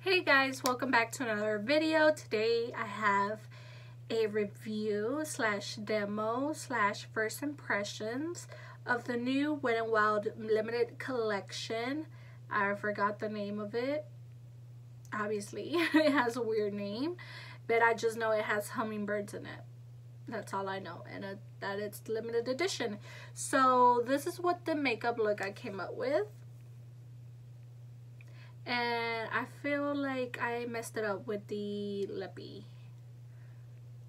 Hey guys, welcome back to another video. Today I have a review slash demo slash first impressions of the new WetnWild limited collection. I forgot the name of it. Obviously it has a weird name, but I just know it has hummingbirds in it. That's all I know, and that it's limited edition. So this is what the makeup look I came up with. And I feel like I messed it up with the lippy.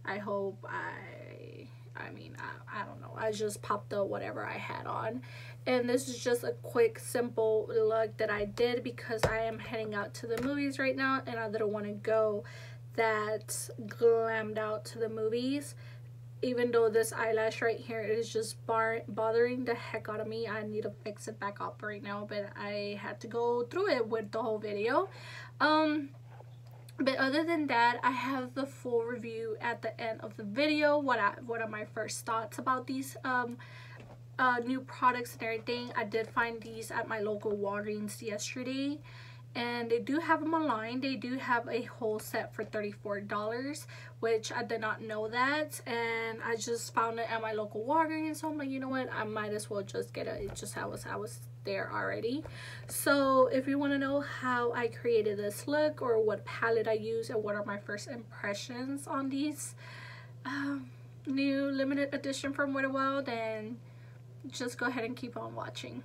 I hope I don't know. I just popped up whatever I had on. And this is just a quick, simple look that I did because I am heading out to the movies right now. And I didn't want to go that glammed out to the movies. Even though this eyelash right here is just bothering the heck out of me. I need to fix it back up right now, but I had to go through it with the whole video. But other than that, I have the full review at the end of the video. What are my first thoughts about these new products and everything. I did find these at my local Walgreens yesterday. And they do have them online. They do have a whole set for $34, which I did not know that. And I just found it at my local Walgreens. So I'm like, you know what? I might as well just get it. It just I was there already. So if you want to know how I created this look or what palette I use and what are my first impressions on these new limited edition from WetnWild, then just go ahead and keep on watching.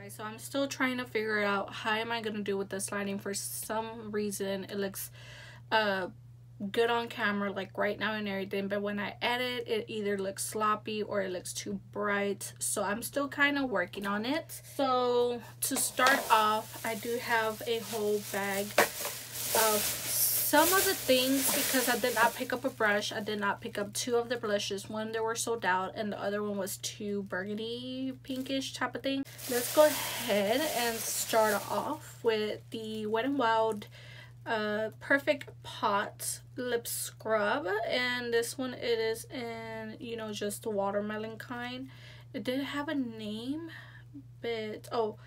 So I'm still trying to figure out how am I gonna do with this lighting. For some reason it looks good on camera, like right now and everything, but when I edit it either looks sloppy or it looks too bright. So I'm still kind of working on it. So to start off, I do have a whole bag of some of the things because I did not pick up a brush. I did not pick up two of the blushes. One, they were sold out, and the other one was too burgundy pinkish type of thing. Let's go ahead and start off with the WetnWild Perfect Pot Lip Scrub. And this one, it is in, you know, just the watermelon kind. It did have a name, but, oh,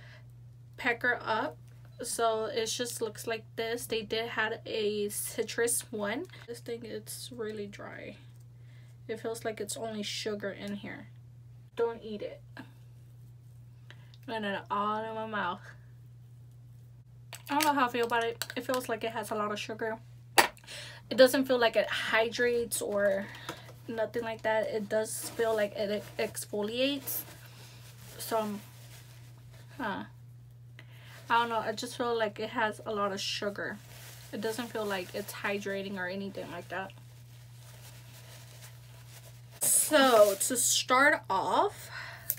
Pecker Up. So it just looks like this. They did have a citrus one. This thing, it's really dry. It feels like it's only sugar in here. Don't eat it. No, all in my mouth. I don't know how I feel about it. It feels like it has a lot of sugar. It doesn't feel like it hydrates or nothing like that. It does feel like it exfoliates. So, I don't know, I just feel like it has a lot of sugar. It doesn't feel like it's hydrating or anything like that. So to start off,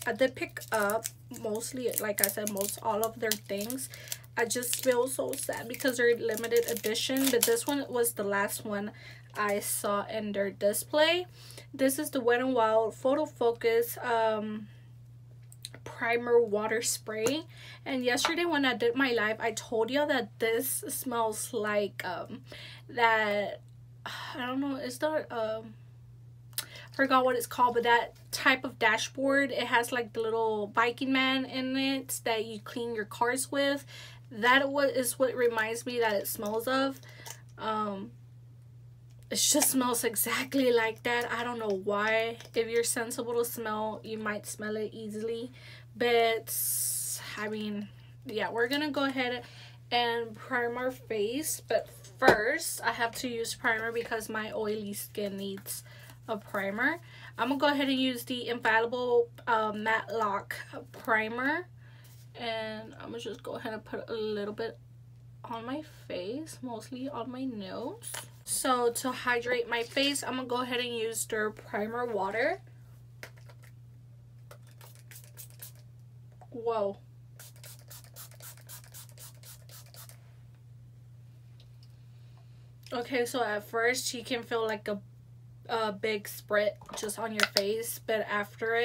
I did pick up mostly, like I said, all of their things. I just feel so sad because they're limited edition, but this one was the last one I saw in their display. This is the WetnWild Photo Focus primer water spray. And yesterday when I did my live, I told you that this smells like that, I don't know, it's not forgot what it's called, but that type of dashboard. It has like the little biking man in it that you clean your cars with. That is what reminds me that it smells of. It just smells exactly like that. I don't know why. If you're sensible to smell, you might smell it easily. But, I mean, yeah, we're going to go ahead and prime our face. But first, I have to use primer because my oily skin needs a primer. I'm going to go ahead and use the Infallible Matte Lock Primer. And I'm going to just go ahead and put a little bit on my face, mostly on my nose. So to hydrate my face, I'm gonna go ahead and use their primer water. Whoa. Okay, so at first you can feel like a big spread just on your face, but after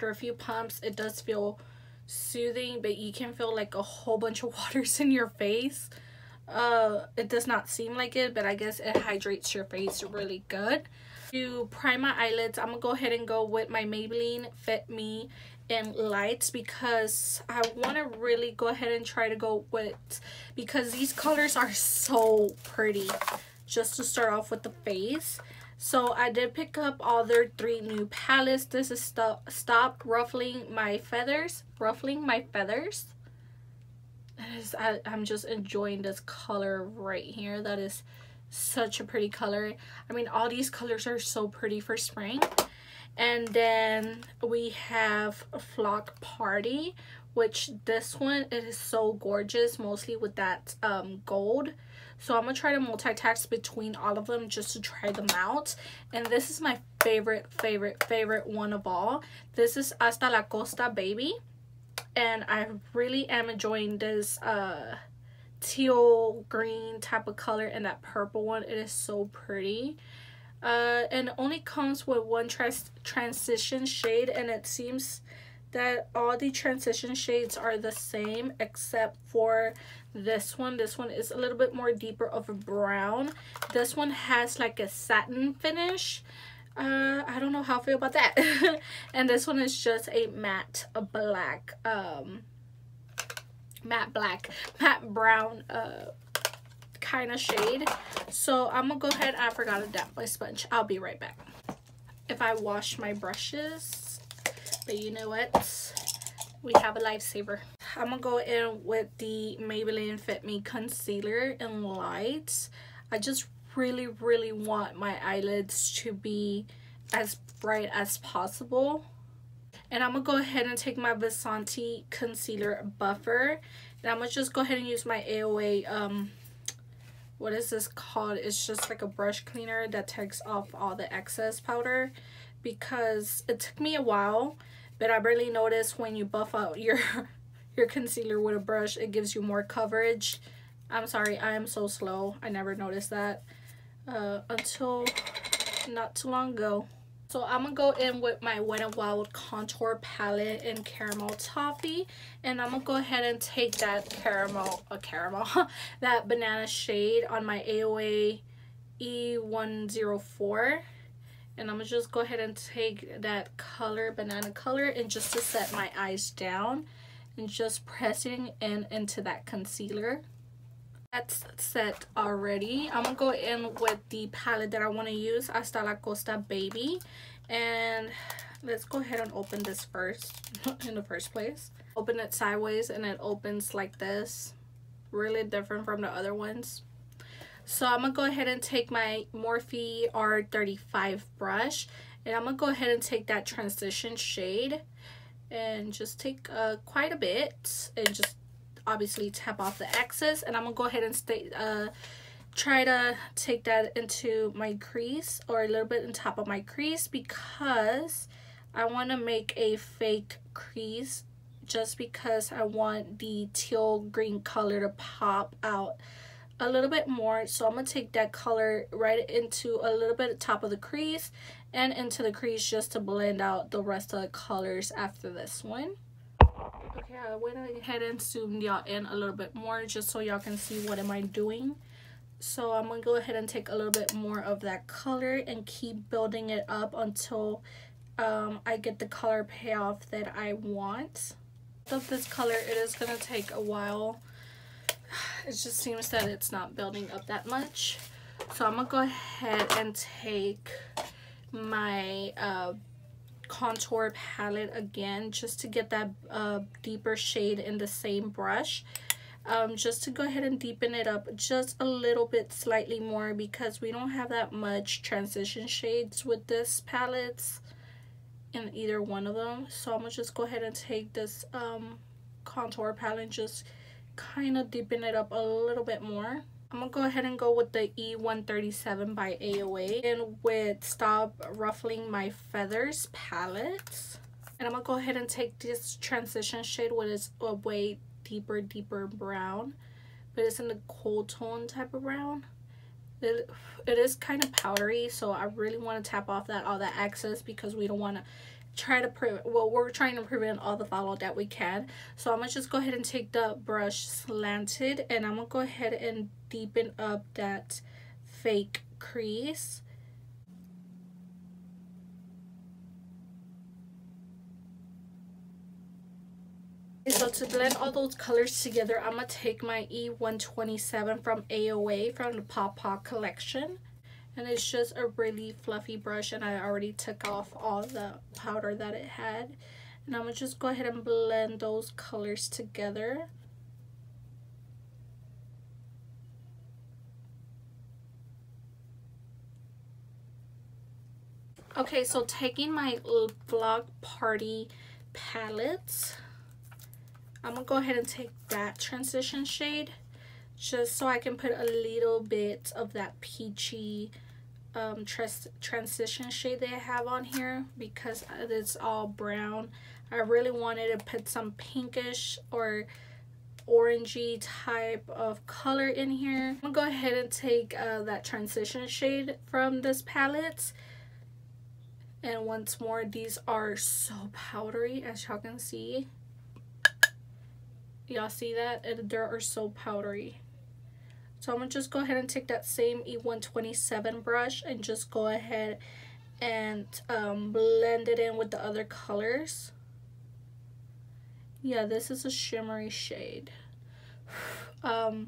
a few pumps, it does feel soothing, but you can feel like a whole bunch of waters in your face. It does not seem like it, but I guess it hydrates your face really good. To prime my eyelids, I'm gonna go ahead and go with my Maybelline Fitme in lights because I want to really go ahead and try to go with, because these colors are so pretty. Just to start off with the face, so I did pick up all their 3 new palettes. This is Stop Ruffling My Feathers. I'm just enjoying this color right here. That is such a pretty color. I mean, all these colors are so pretty for spring. And then we have Flock Party, which this one, it is so gorgeous, mostly with that gold. So I'm gonna try to multitask between all of them just to try them out. And this is my favorite one of all. This is Hasta la Costa Baby, and I really am enjoying this teal green type of color and that purple one. It is so pretty. And it only comes with one transition shade, and it seems that all the transition shades are the same except for this one. This one is a little bit more deeper of a brown. This one has like a satin finish. I don't know how I feel about that. And this one is just a matte brown kind of shade. So I'm gonna go ahead. I forgot to dab my sponge. I'll be right back. If I wash my brushes, but you know what, we have a lifesaver. I'm gonna go in with the Maybelline Fit Me concealer in light. I just really want my eyelids to be as bright as possible. And I'm gonna go ahead and take my Vasanti concealer buffer, and I'm gonna just go ahead and use my AOA what is this called? It's just like a brush cleaner that takes off all the excess powder, because it took me a while, but I really noticed when you buff out your concealer with a brush, it gives you more coverage. I'm sorry, I am so slow. I never noticed that until not too long ago. So I'm gonna go in with my WetnWild contour palette in Caramel Toffee, and I'm gonna go ahead and take that that banana shade on my AOA E104, and I'm gonna just go ahead and take that color, banana color, and just to set my eyes down and just pressing into that concealer. That's set already. I'm gonna go in with the palette that I want to use, Hasta la Costa Baby, and let's go ahead and open this first. In the first place, open it sideways and it opens like this, really different from the other ones. So I'm gonna go ahead and take my Morphe R35 brush, and I'm gonna go ahead and take that transition shade and just take quite a bit, and just obviously tap off the excess. And I'm gonna go ahead and try to take that into my crease, or a little bit on top of my crease, because I want to make a fake crease, just because I want the teal green color to pop out a little bit more. So I'm gonna take that color right into a little bit at the top of the crease and into the crease, just to blend out the rest of the colors after this one. Okay, I went ahead and zoomed y'all in a little bit more just so y'all can see what am I doing. So I'm gonna go ahead and take a little bit more of that color and keep building it up until I get the color payoff that I want. Of this color, it is gonna take a while. It just seems that it's not building up that much. So I'm gonna go ahead and take my contour palette again, just to get that deeper shade in the same brush, just to go ahead and deepen it up just a little bit, slightly more, because we don't have that much transition shades with this palettes in either one of them. So I'm gonna just go ahead and take this contour palette and just kind of deepen it up a little bit more. I'm gonna go ahead and go with the E137 by AOA, and with Stop Ruffling My Feathers palette. And I'm gonna go ahead and take this transition shade, with its a way deeper brown, but it's in the cool tone type of brown. It is kind of powdery, so I really want to tap off all that excess, because we don't want to try to we're trying to prevent all the fallout that we can. So I'm gonna just go ahead and take the brush slanted, and I'm gonna go ahead and deepen up that fake crease. So to blend all those colors together, I'm going to take my E127 from AOA from the Pop Pop collection. And it's just a really fluffy brush, and I already took off all the powder that it had. And I'm going to just go ahead and blend those colors together. Okay, so taking my Vlog Party palettes, I'm going to go ahead and take that transition shade just so I can put a little bit of that peachy transition shade that I have on here because it's all brown. I really wanted to put some pinkish or orangey type of color in here. I'm gonna go ahead and take that transition shade from this palette. And once more, these are so powdery, as y'all can see. Y'all see that? They are so powdery. So I'm going to just go ahead and take that same E127 brush and just go ahead and blend it in with the other colors. Yeah, this is a shimmery shade. It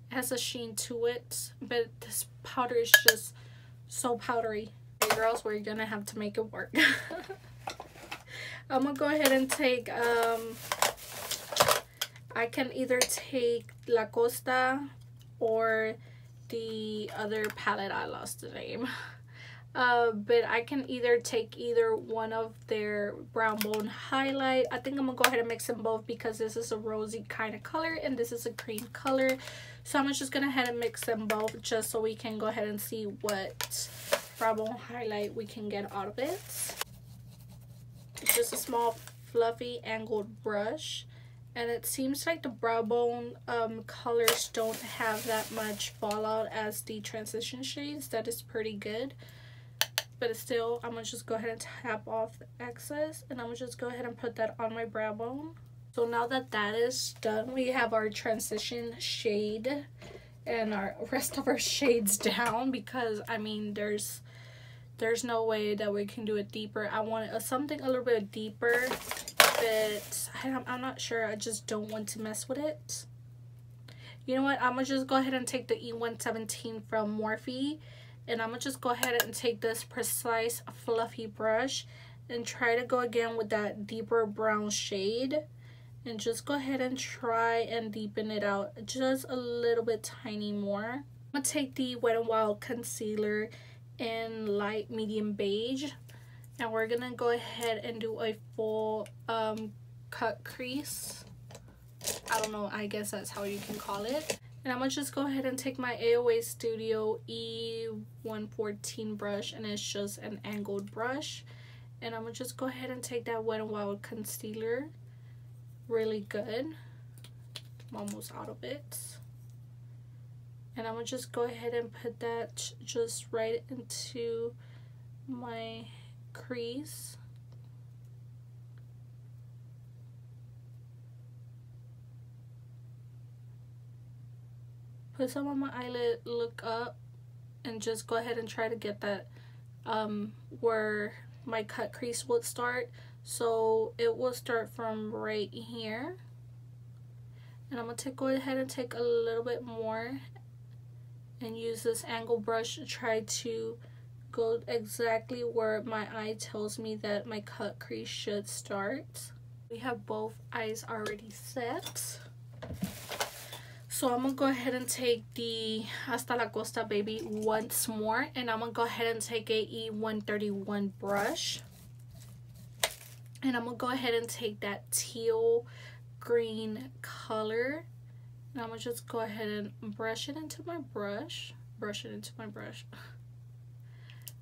has a sheen to it, but this powder is just so powdery. Hey girls, we're going to have to make it work. I'm going to go ahead and take, I can either take La Costa or the other palette, I lost the name. But I can either take either one of their brown bone highlight. I think I'm gonna go ahead and mix them both because this is a rosy kind of color and this is a cream color. So I'm just gonna head and mix them both just so we can go ahead and see what brown bone highlight we can get out of it. It's just a small fluffy angled brush. And it seems like the brow bone colors don't have that much fallout as the transition shades. That is pretty good. But still, I'm going to just go ahead and tap off the excess. And I'm going to just go ahead and put that on my brow bone. So now that that is done, we have our transition shade and our rest of our shades down. Because, I mean, there's no way that we can do it deeper. I want something a little bit deeper. But I'm not sure. I just don't want to mess with it. You know what? I'm going to just go ahead and take the E117 from Morphe. And I'm going to just go ahead and take this precise fluffy brush. And try to go again with that deeper brown shade. And just go ahead and try and deepen it out just a little bit tiny more. I'm going to take the WetnWild concealer in light medium beige. And we're gonna go ahead and do a full cut crease. I don't know, I guess that's how you can call it. And I'm gonna just go ahead and take my AOA Studio E114 brush, and it's just an angled brush. And I'm gonna just go ahead and take that WetnWild concealer. Really good. I'm almost out of it. And I'm gonna just go ahead and put that just right into my crease. Put some on my eyelid, look up, and just go ahead and try to get that where my cut crease would start. So it will start from right here. And I'm going to go ahead and take a little bit more and use this angle brush to try to go exactly where my eye tells me that my cut crease should start. We have both eyes already set. So I'm gonna go ahead and take the Hasta La Costa Baby once more, and I'm gonna go ahead and take a E131 brush. And I'm gonna go ahead and take that teal green color. And I'm gonna just go ahead and brush it into my brush.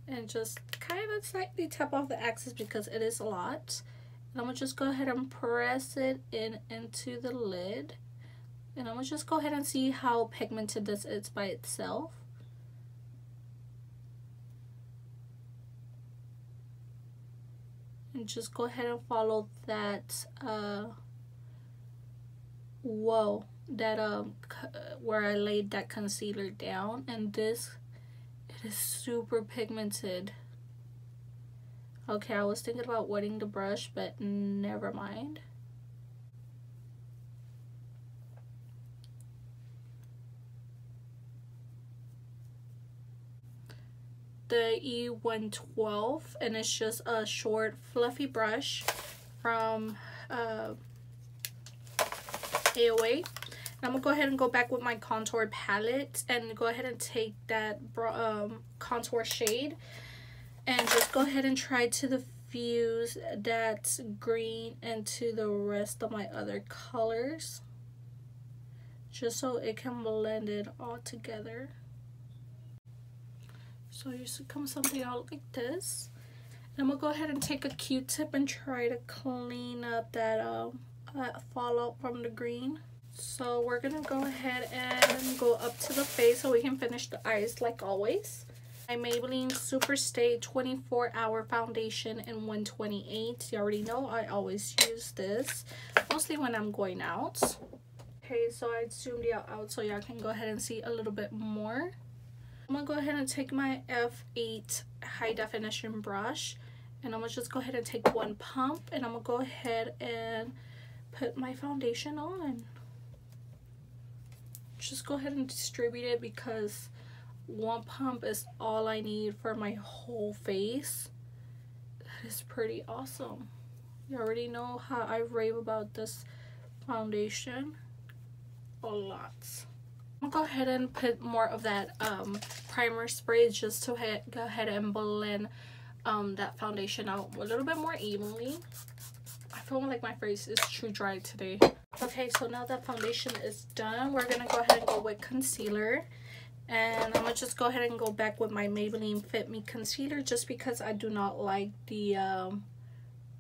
And just kind of slightly tap off the excess because it is a lot. And I'm gonna just go ahead and press it into the lid. And I'm gonna just go ahead and see how pigmented this is by itself. And just go ahead and follow that where I laid that concealer down. And this, it is super pigmented. Okay, I was thinking about wetting the brush, but never mind. the E112, and it's just a short fluffy brush from AOA. And I'm gonna go ahead and go back with my contour palette and go ahead and take that contour shade and just go ahead and try to diffuse that green into the rest of my other colors, just so it can blend it all together. So you should come something out like this. And I'm gonna go ahead and take a Q-tip and try to clean up that fallout from the green. So we're gonna go ahead and go up to the face so we can finish the eyes like always. My Maybelline Super Stay 24-hour foundation in 128. You already know I always use this, mostly when I'm going out. Okay, so I zoomed y'all out so y'all can go ahead and see a little bit more. I'm gonna go ahead and take my F8 high definition brush and I'm gonna just go ahead and take one pump and I'm gonna go ahead and put my foundation on. Just go ahead and distribute it because one pump is all I need for my whole face. That is pretty awesome. You already know how I rave about this foundation a lot. I'm gonna go ahead and put more of that primer spray just to go ahead and blend that foundation out a little bit more evenly. I feel like my face is too dry today. Okay, so now that foundation is done, we're gonna go ahead and go with concealer. And I'm gonna just go ahead and go back with my Maybelline Fitme concealer just because I do not like the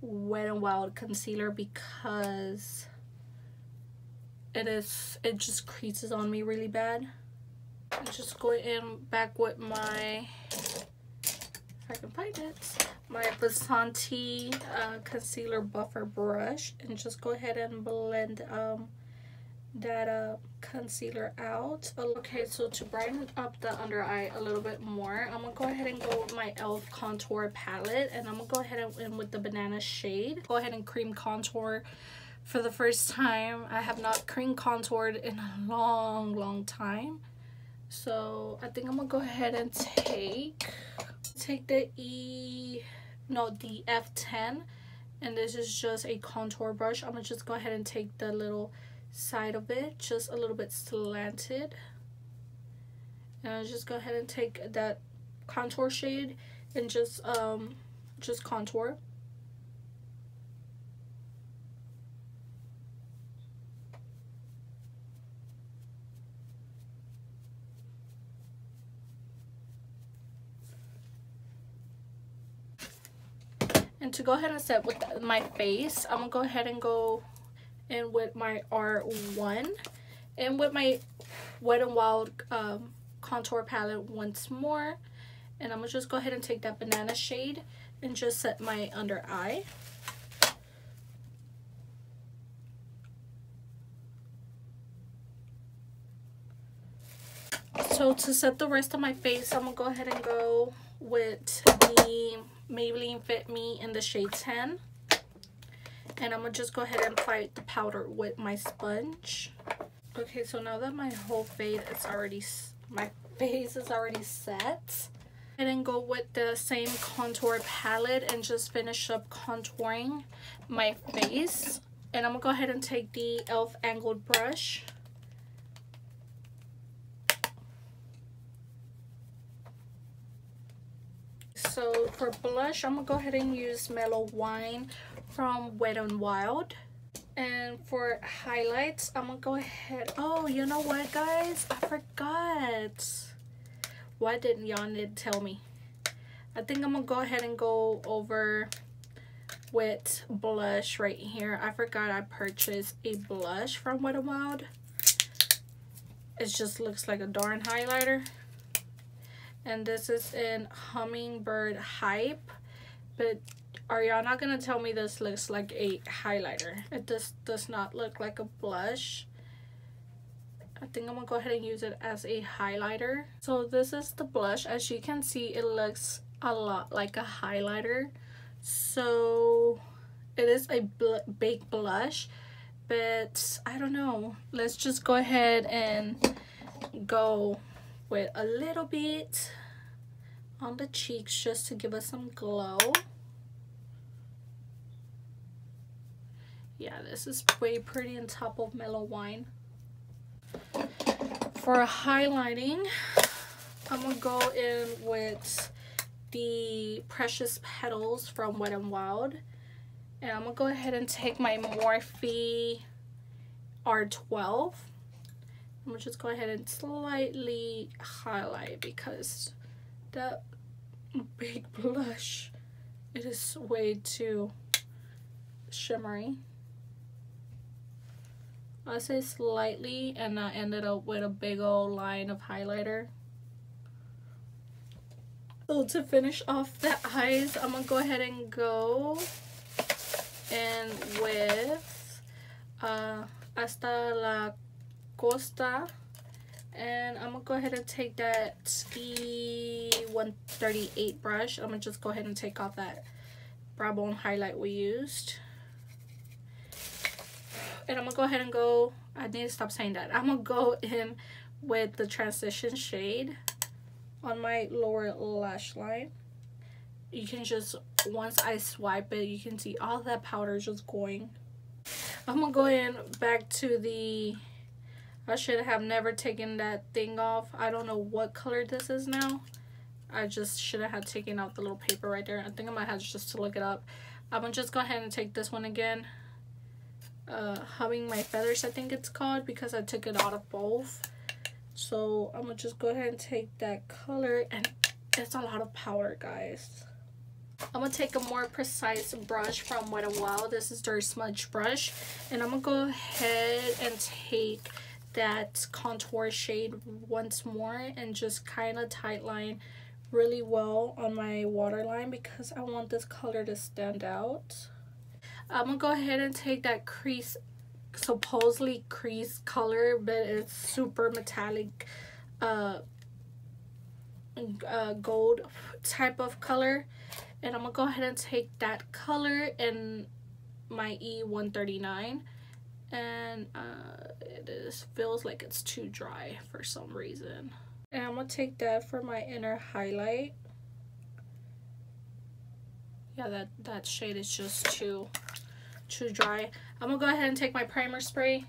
Wet n Wild concealer because it just creases on me really bad. I'm just going in back with my, if I can find it, my Vasanti concealer buffer brush and just go ahead and blend that concealer out. Okay, so to brighten up the under eye a little bit more, I'm gonna go ahead and go with my e.l.f. contour palette and I'm gonna go ahead and with the banana shade go ahead and cream contour for the first time. I have not cream contoured in a long time, so I think I'm gonna go ahead and take the F10, and this is just a contour brush. I'm gonna just go ahead and take the little side of it, just a little bit slanted, and I'll just go ahead and take that contour shade and just contour. And to go ahead and set with my face, I'm gonna go ahead and go in with my R1 and with my Wet n Wild contour palette once more, and I'm gonna just go ahead and take that banana shade and just set my under eye. So to set the rest of my face, I'm gonna go ahead and go with the Maybelline Fit Me in the shade 10. And I'm gonna just go ahead and apply the powder with my sponge. Okay, so now that my whole face is already set, and then go with the same contour palette and just finish up contouring my face. And I'm gonna go ahead and take the e.l.f. angled brush. So for blush, I'm gonna go ahead and use Mellow Wine from Wet n Wild. And for highlights, I'm gonna go ahead, oh, you know what guys, I forgot. Why didn't y'all need to tell me? I think I'm gonna go ahead and go over with blush right here. I forgot I purchased a blush from Wet n Wild. It just looks like a darn highlighter. And this is in Hummingbird Hype, but are y'all not gonna tell me this looks like a highlighter? It does not look like a blush. I think I'm gonna go ahead and use it as a highlighter. So this is the blush. As you can see, it looks a lot like a highlighter. So it is a baked blush, but I don't know. Let's just go ahead and go with a little bit on the cheeks just to give us some glow. Yeah, this is way pretty on top of Mellow Wine. For highlighting, I'm gonna go in with the Precious Petals from Wet-n-Wild. And I'm gonna go ahead and take my Morphe R12. I'm gonna just go ahead and slightly highlight because that big blush, it is way too shimmery. I say slightly, and I ended up with a big old line of highlighter. So to finish off the eyes, I'm gonna go ahead and go in with Hasta La Costa, and I'm gonna go ahead and take that E138 brush. I'm gonna just go ahead and take off that brow bone highlight we used, and I'm gonna go ahead and go, I need to stop saying that, I'm gonna go in with the transition shade on my lower lash line. You can just, once I swipe it, you can see all that powder just going. I'm gonna go in back to the, I should have never taken that thing off. I don't know what color this is now. I just should have taken out the little paper right there. I think I might have just to look it up. I'm gonna just go ahead and take this one again. Humming My Feathers, I think it's called, because I took it out of both. So I'm gonna just go ahead and take that color, and it's a lot of powder, guys. I'm gonna take a more precise brush from WetnWild. This is their smudge brush, and I'm gonna go ahead and take that contour shade once more and just kind of tight line really well on my waterline because I want this color to stand out. I'm gonna go ahead and take that crease, supposedly crease color, but it's super metallic gold type of color, and I'm gonna go ahead and take that color in my E139, and it feels like it's too dry for some reason, and I'm gonna take that for my inner highlight. Yeah, that shade is just too dry. I'm gonna go ahead and take my primer spray,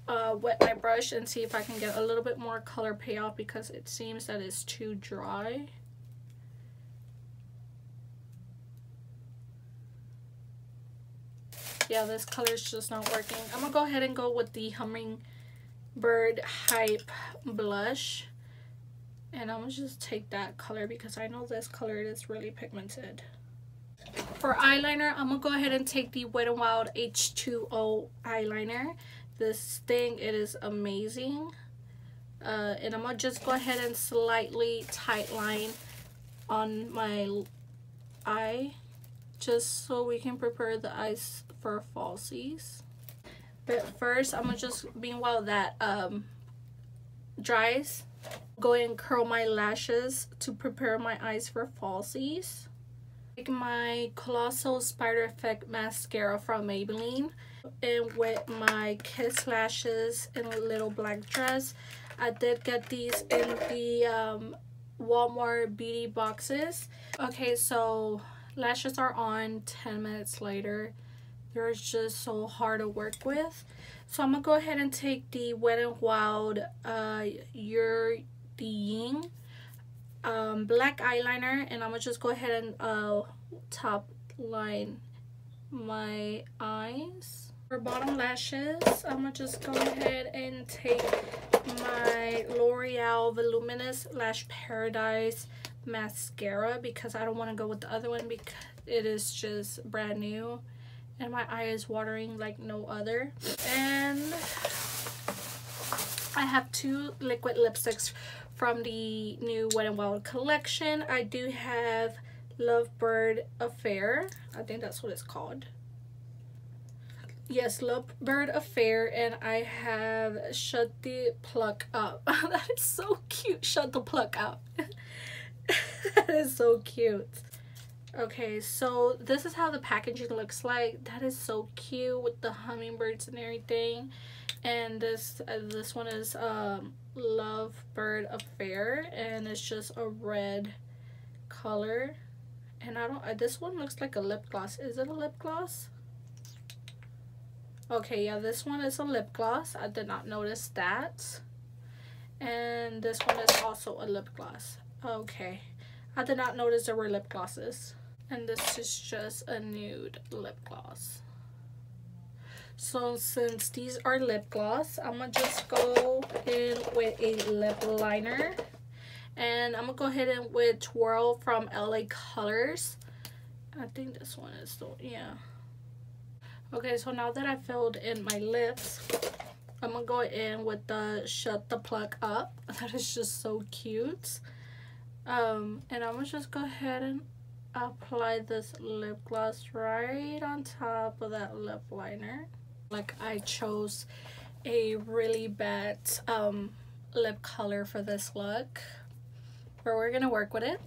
wet my brush, and see if I can get a little bit more color payoff because it seems that it's too dry. Yeah, this color is just not working. I'm gonna go ahead and go with the Hummingbird Hype blush, and I'm gonna just take that color because I know this color is really pigmented. For eyeliner, I'm gonna go ahead and take the WetnWild H2O eyeliner. This thing, it is amazing. And I'm gonna just go ahead and slightly tight line on my eye, just so we can prepare the eyes for falsies. But first, I'm gonna just, meanwhile that dries, go and curl my lashes to prepare my eyes for falsies. Take my Colossal Spider Effect mascara from Maybelline, and with my Kiss lashes in a little black dress. I did get these in the Walmart beauty boxes. Okay, so lashes are on. 10 minutes later, they're just so hard to work with. So I'm gonna go ahead and take the WetnWild You're the Ying black eyeliner, and I'm gonna just go ahead and top line my eyes. For bottom lashes, I'm gonna just go ahead and take my L'Oreal Voluminous Lash Paradise mascara because I don't want to go with the other one because it is just brand new and my eye is watering like no other. And I have two liquid lipsticks from the new WetnWild collection. I do have Lovebird Affair. I think that's what it's called. Yes, Lovebird Affair, and I have Shut the Pluck Up. That is so cute. Shut the Pluck Up. That is so cute. Okay, so this is how the packaging looks like. That is so cute with the hummingbirds and everything. And this one is Lovebird Affair, and it's just a red color. And I don't, this one looks like a lip gloss. Is it a lip gloss? Okay, yeah, this one is a lip gloss. I did not notice that. And this one is also a lip gloss. Okay, I did not notice there were lip glosses. And this is just a nude lip gloss. So since these are lip gloss, I'm gonna just go in with a lip liner. And I'm gonna go ahead and with Twirl from LA Colors. I think this one is the, yeah. Okay, so now that I filled in my lips, I'm gonna go in with the Shut the Plug Up. That is just so cute. And I'm gonna just go ahead and apply this lip gloss right on top of that lip liner. Like, I chose a really bad lip color for this look, but we're gonna work with it.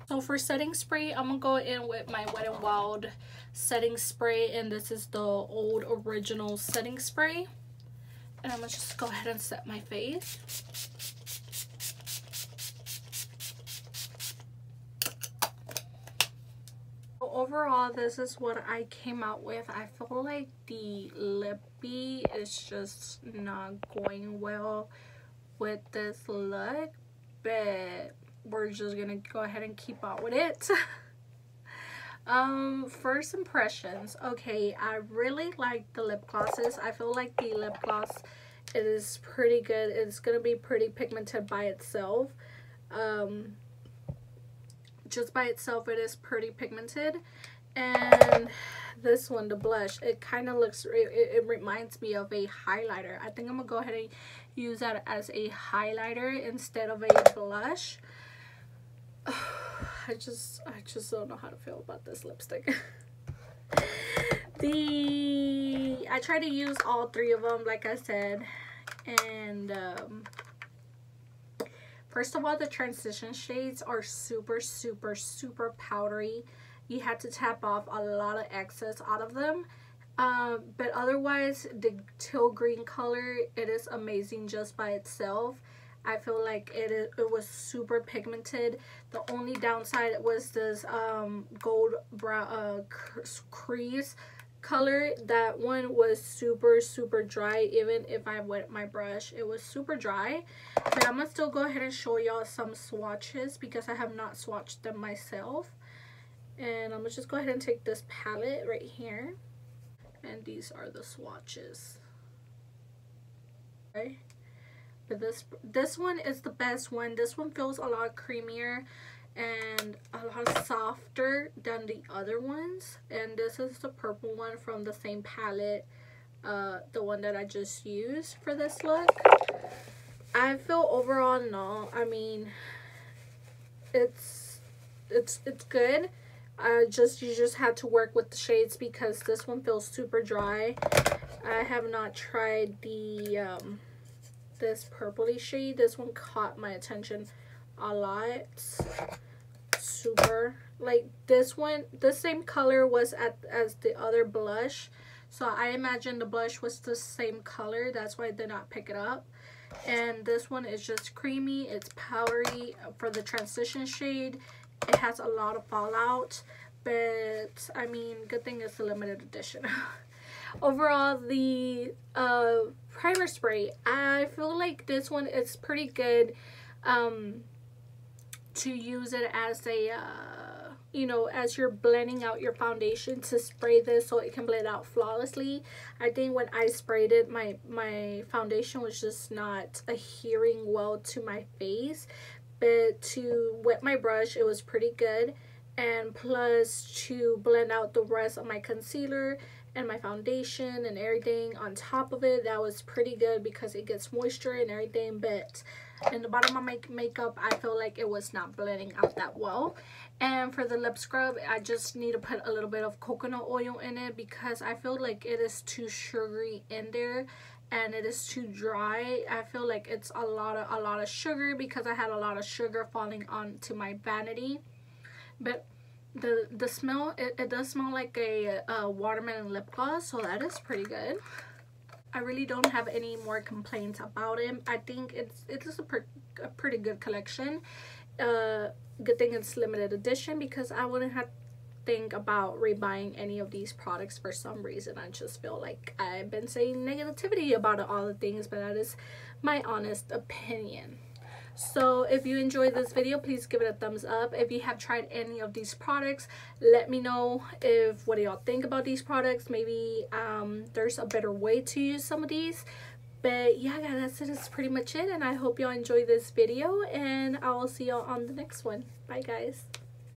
So for setting spray, I'm gonna go in with my Wet n Wild setting spray, and this is the old original setting spray. And I'm gonna just go ahead and set my face. Overall, this is what I came out with. I feel like the lippy is just not going well with this look, but we're just gonna go ahead and keep out with it. First impressions. Okay, I really like the lip glosses. I feel like the lip gloss, it is pretty good. It's gonna be pretty pigmented by itself. Just by itself, it is pretty pigmented. And this one, the blush, it kind of looks, it reminds me of a highlighter. I think I'm gonna go ahead and use that as a highlighter instead of a blush. I just don't know how to feel about this lipstick. I try to use all three of them, like I said. And first of all, the transition shades are super powdery. You had to tap off a lot of excess out of them. But otherwise, the teal green color, it is amazing just by itself. I feel like it was super pigmented. The only downside was this gold brown crease color. That one was super dry. Even if I wet my brush, it was super dry. But I'm gonna still go ahead and show y'all some swatches because I have not swatched them myself. And I'm gonna just go ahead and take this palette right here, and these are the swatches. Okay, but this one is the best one. This one feels a lot creamier and a lot softer than the other ones. And this is the purple one from the same palette, the one that I just used for this look. I feel overall, no, I mean, it's good. You just had to work with the shades because this one feels super dry. I have not tried the this purpley shade. This one caught my attention a lot. Super, like this one, the same color was as the other blush, so I imagine the blush was the same color. That's why I did not pick it up. And this one is just creamy. It's powdery for the transition shade. It has a lot of fallout, but I mean, good thing it's a limited edition. Overall, the primer spray, I feel like this one is pretty good to use it as a you know, as you're blending out your foundation, to spray this so it can blend out flawlessly. I think when I sprayed it, my foundation was just not adhering well to my face, but to wet my brush, it was pretty good. And plus, to blend out the rest of my concealer and my foundation and everything on top of it, that was pretty good because it gets moisture and everything. But in the bottom of my makeup, I feel like it was not blending out that well. And for the lip scrub, I just need to put a little bit of coconut oil in it because I feel like it is too sugary in there and it is too dry. I feel like it's a lot of sugar because I had a lot of sugar falling onto my vanity. But the smell, it does smell like a watermelon lip gloss, so that is pretty good. I really don't have any more complaints about it. I think it is a pretty good collection. good thing it's limited edition, because I wouldn't have think about rebuying any of these products for some reason. I just feel like I've been saying negativity about all the things, but that is my honest opinion. So if you enjoyed this video, please give it a thumbs up. If you have tried any of these products, let me know if what do y'all think about these products. Maybe there's a better way to use some of these. But yeah guys, that's pretty much it, and I hope y'all enjoyed this video, and I will see y'all on the next one. Bye guys.